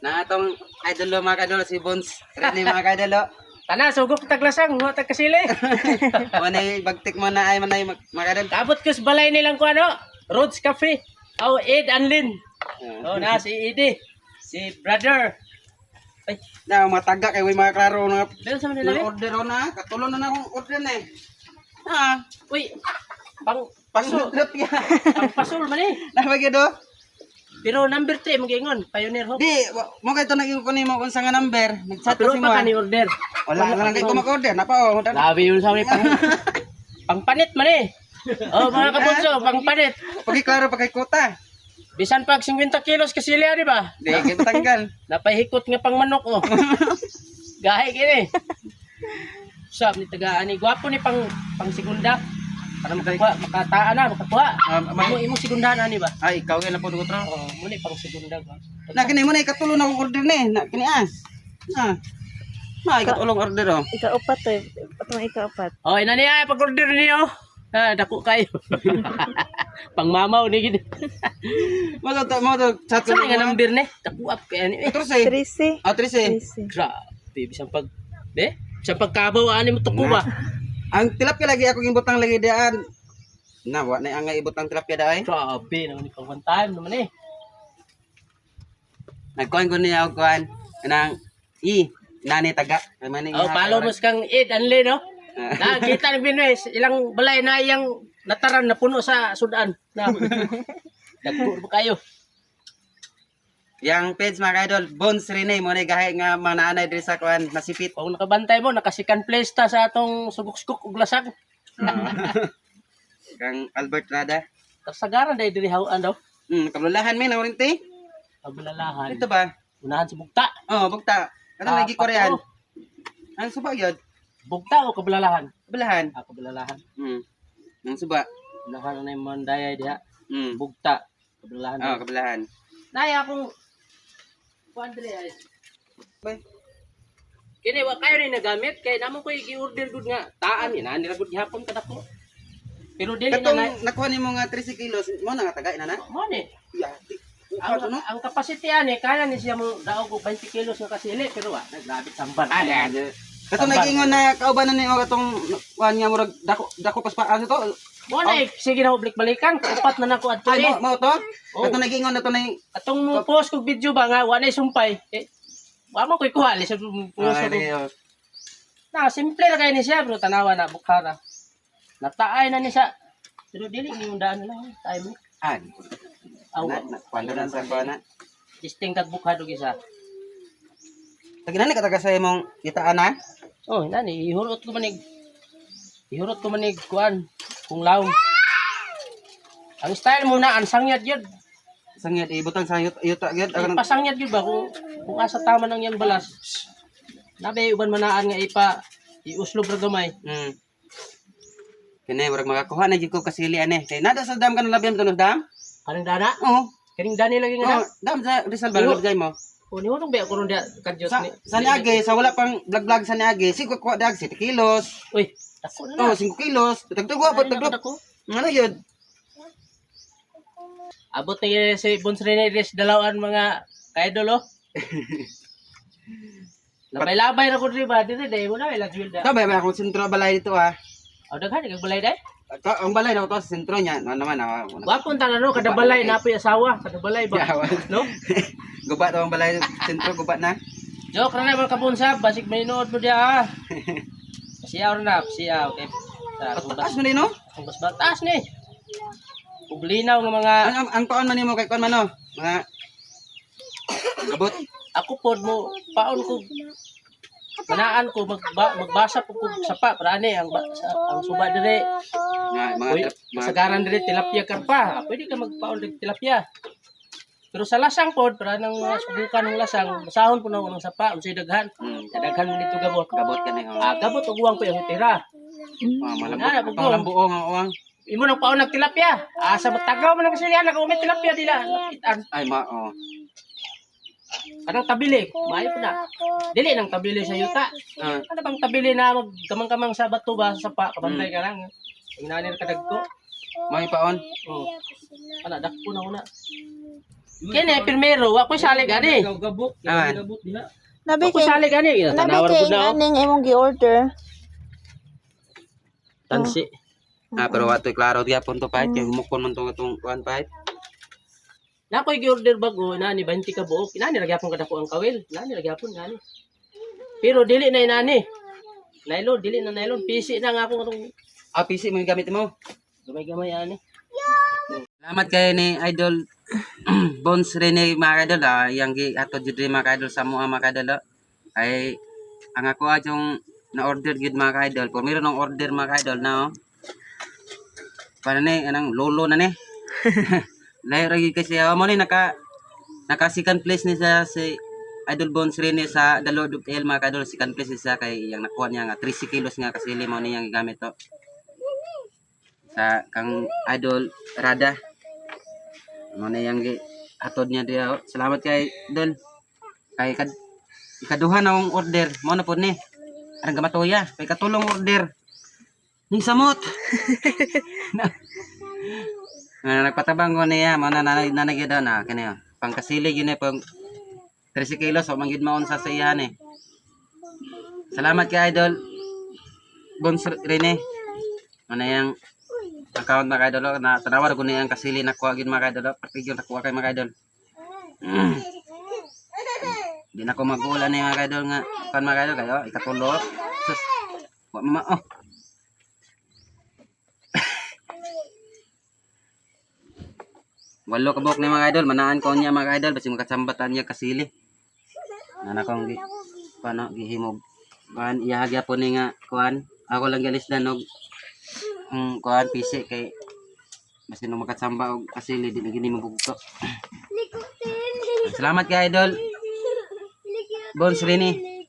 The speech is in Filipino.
Na atong idol mga kadol si Bones. Ready mga kadol. Tana, sugok taglasang, huwag tagkasili. Manay bagtik mo na ay manay mga kadol. Tapos kus balay nilang ko ano, Rhodes Cafe. Oh, Ed and Lynn. Oh, na si Edie. Si brother. Ay, Na mga taga kay way mga klaro na meron sa Manila. order na. Katulon na akong order na eh. Ah, Uy, pang pasulot ya. pang pasul man eh. Nabagyo do. Pero number 3 mag-ingon, Pioneer Hope. Di, mo kay to naging kunin mo kung sa nga number. Nag-chat Pero kasi mo. pa ka ni order. Wala na lang kay ko mag-order. Napa oh. Labi yun sa pang pangpanit man eh. Oh, mga kabunso, pangpanit. Pagi klaro pa kay kota. Bisan pag 50 kilos kasilya, di ba? Di kay matanggal. Napahikot nga pang manok oh. Gahe kini. Sab ni tagaan ni gwapo ni pang segunda. Para makataan na, makakuha. Imo segundahan ani ba? Ay, ikaw nga na po dutro. Oh, muni pang segunda ba. Na kini mo na ikatulong na akong order ni. Na kini ah. Na ikatulong order oh. Ika-upat eh. Patong ika-upat. Oh, ina niya pag-order niyo. Ah, dako kayo. Pang mamaw ni gid. Mo to chat Sa nga number ni? Dako up kay ani. Ito say. 13. Ah, 13. 13. Grabe bisang pag sa pagkabaw ani mo tuko ba? Ang tilapia lagi ako gimbutang lagi diyan. Na wa na ang ibutang tilapia daay. Grabe naman ni pang one time naman eh. Nagkuhan ko niya og kuan kanang nani taga. Mani. Oh, follow mo kang Ed Anle no? Nakita ni Binues, ilang balay na iyang nataran na puno sa sudan. Na. Dagko ba kayo? Yang page mga idol, Bones Rene mo na gahe nga mga naanay diri sa kuan nasipit. Kung nakabantay mo, nakasikan place ta sa atong sugok-sugok ug lasag. Kang Albert Rada. Kasagaran dahil diri hawaan daw. Kabulahan mi na urinti. Kabulalahan. Ito ba? Unahan sa bugta. Oh, bugta. Kanang lagi Korean. Ang suba gyud. Bugta o kabulalahan? Kabulahan. Kabulalahan. Ang suba. Kabulalahan na yung mandayay diha. Mm. Bugta. Kabulalahan. Oh, kabulahan. Naya akong kuan diri ay. Bay. Kini wa kayo ni nagamit kay namo ko i-order gud nga taan ina nila gud gihapon kadako. Pero dili na Katong nakuha nimo nga 13 kilos, mo na nga tagay na na. mo ni. Yati. Ang, ang capacity ani kaya ni siya mo daog og 20 kilos nga kasili pero wa nagrabi samban. Katong nag-ingon na kaubanan ni mo katong kuan nga murag dako pas paano to. Mo na sige na ublik balikan upat na nako adto Ay eh. mo to. Katong nag-ingon na to na Atong mo post kog video ba nga wa na sumpay. Wa mo koy kuha sa post ko. Na simple ra kay ni siya bro tanawa na bukhara. Nataay na ni siya. Pero dili ni undaan na lang time. Aw, Kuan na sa kuan na. distinct kag bukhado gisa. Taginan ka taga sa imong kitaan na. Oh, nani ihurot ko manig. Ihurot ko manig kuan kung lawom. Ang style mo na ang sangyad yun. Sangyad ibutang sa yuta gyud. Pasangyad yun ba kung asa tama nang yan balas. Nabe uban manaan nga iuslob ra gamay. Kini murag makakuha na gyud ko kasili ani. Kay nada sa dam kanang labyam tunog dam? Kaning dana? Oo. Kaning dani lagi Oh, nga. dam sa Rizal ba labjay mo? O ni hurong ba ko ron dia kadyot Sa ni. sa niagi sa wala pang vlog sa niagi, sig ko dag 7 kilos. Uy, dako na. Oh, 5 kilos. Tagtugo pa tagtugo. Dako. Ano yun? Abot ni si Bones Rene res dalawan mga kaidol oh. Labay-labay ra ko diri ba diri day mo na ila jud da. Ito ba akong sentro balay dito ah. O daghan kag balay day. Ito, ang balay na ito sa sentro niya. Ano naman ah. Wapon ta no kada balay na apoy asawa, kada balay ba. No? Guba to ang balay sentro guba na. Joke ra na mga kabunsab, basig mainood mo dia. Siyaw na, siyaw kay Pataas mo din no? Ang bas batas ni. Ug linaw nga mga Ang paon man nimo kay kon man no? Mga abot. ako pod mo paon ko manaan ko magbasa po kog sapa para ani ang suba dire. Uy, masagaran dire tilapia karpa. Pwede ka magpaon dig tilapia. Pero sa lasang pod para nang subukan ng lasang, basahon po na ng sapa unsay daghan. Daghan mo nito gabot. Gabot ka na. Gabot ug uwang pa yung tira. Malambuo nga uwang. Imo nang paon ng tilapia. Asa matagaw man ang kasilian nag-umit tilapia dila. Lapitan. Ay oh. Anong tabili? Maayo po na. Dili nang tabili sa yuta. Ano bang tabili na magkamang-kamang sa bato ba sa sapa kabantay ka lang. Inanir ka dagko. May paon. Oh. Ana dakpo na una. Kini primero, wa ko sali gani. Awan. Nabi Wa ko kay sali gani. nabi Tanawar kay ko na. aning imong gi-order. Tansi. Pero watoy klaro gyapon to pa kay humukon man tong kuan pa. Na ko'y gi-order bago na ni 20 ka buok. Inani nagyapon kada ko ang kawil. Inani nagyapon gani. Pero dili na inani. Nylon, dili na nylon. PC na nga ako itong PC mo yung gamit mo. gamay-gamay ani. Salamat kay ni Idol Bones Rene mga idol. Yang gi ato jud rin mga idol sa mga idol. Ay ang ako yung na-order gid mga idol. Kung meron ng order mga idol na para ni anang lolo na ni. Layo ra gid kasi mo ni naka second place ni sa si Idol Bones Rene sa The Lord of El mga idol. Second place siya kay yang nakuha niya nga 30 kilos nga kasili mo ni yang gigamit to. Sa kang Idol Rada. Mo na yang hatod niya diya. Salamat kay Idol. Kay ikaduha na akong order. Mo na po ni. Arang gamatoya. Kay katulong order. Ning samot. Nagpatabang ko niya. Mo na nanagid daw na. Kanya. Pangkasilig yun pang 30 kilos. So manggid maon sa sayahan eh. Salamat kay Idol Bones Rene. Mo na yang account mga idol na tanawar ko niyang kasili na kuha gid mga idol patigyon na kuha kay mga idol. Di na ko magulan ni mga idol nga kan mga idol kayo ikatulo. Sus. Wa mama oh. Walo ka buok ni mga idol manaan ko niya mga idol basi makasambatan niya kasili. Nana kong paano gihimog. Kan iyahagya po ni nga kuan ako lang galis na og kuan PC kay basta nung makatsamba og kasili di na gini mabugto. Salamat kay Idol Bones Rene.